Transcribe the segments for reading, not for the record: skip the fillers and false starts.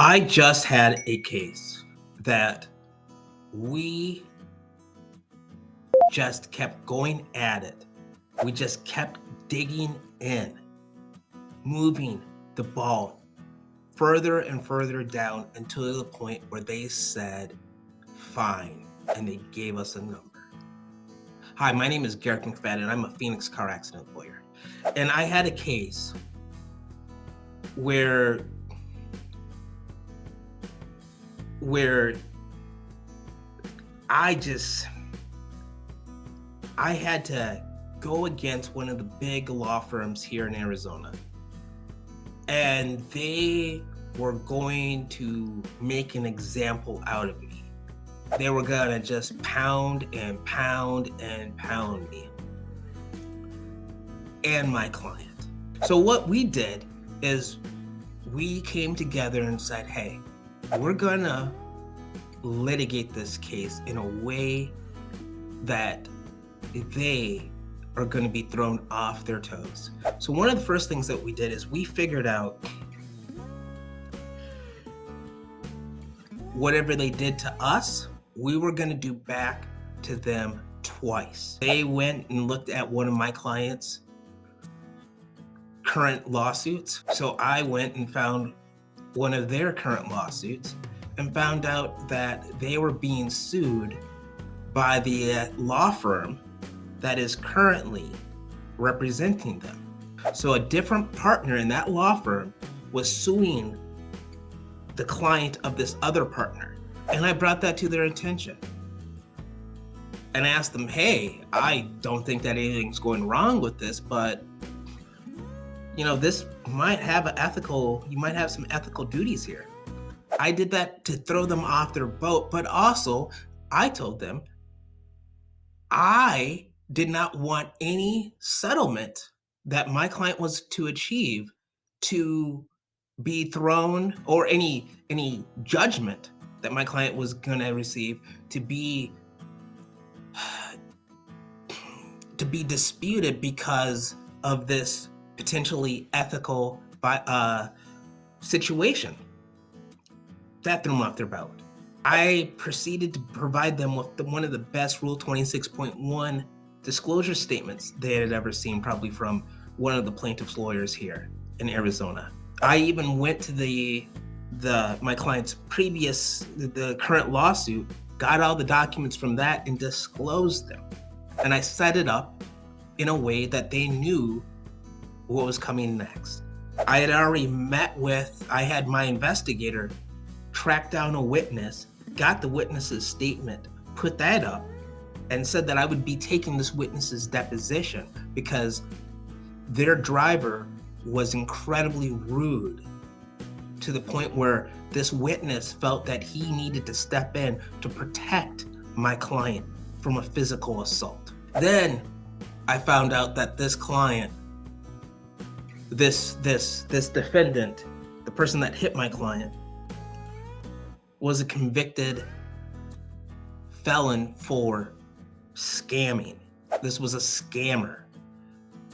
I just had a case that we just kept going at it. We just kept digging in, moving the ball further and further down until the point where they said, fine, and they gave us a number. Hi, my name is Garrick McFadden. I'm a Phoenix car accident lawyer. And I had a case where I had to go against one of the big law firms here in Arizona. And they were going to make an example out of me. They were gonna just pound and pound and pound me and my client. So what we did is we came together and said, hey, we're gonna litigate this case in a way that they are gonna be thrown off their toes. So one of the first things that we did is we figured out whatever they did to us, we were gonna do back to them twice. They went and looked at one of my clients' current lawsuits. So I went and found one of their current lawsuits and found out that they were being sued by the law firm that is currently representing them. So a different partner in that law firm was suing the client of this other partner. And I brought that to their attention. And I asked them, hey, I don't think that anything's going wrong with this, but this might have you might have some ethical duties here. I did that to throw them off their boat, but also I told them I did not want any settlement that my client was to achieve to be thrown, or any judgment that my client was gonna receive to be disputed because of this potentially ethical situation. That threw them off their boat. I proceeded to provide them with one of the best Rule 26.1 disclosure statements they had ever seen, probably from one of the plaintiff's lawyers here in Arizona. I even went to my client's the current lawsuit, got all the documents from that and disclosed them. And I set it up in a way that they knew what was coming next. I had already I had my investigator track down a witness, got the witness's statement, put that up, and said that I would be taking this witness's deposition because their driver was incredibly rude to the point where this witness felt that he needed to step in to protect my client from a physical assault. Then I found out that this client, this defendant, the person that hit my client, was a convicted felon for scamming. This was a scammer,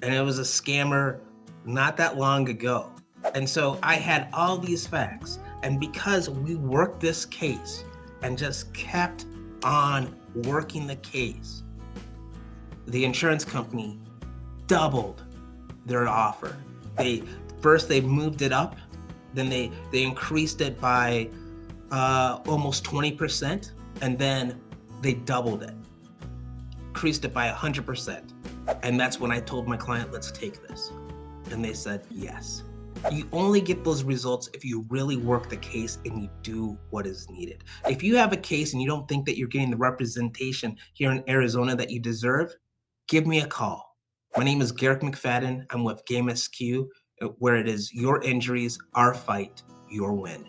and it was a scammer not that long ago. And so I had all these facts, and because we worked this case and just kept on working the case, the insurance company doubled their offer. They moved it up, then they increased it by almost 20%, and then they doubled it, increased it by 100%. And that's when I told my client, let's take this. And they said yes. You only get those results if you really work the case and you do what is needed. If you have a case and you don't think that you're getting the representation here in Arizona that you deserve, give me a call. My name is Garrick McFadden. I'm with GAMESQ, where it is your injuries, our fight, your win.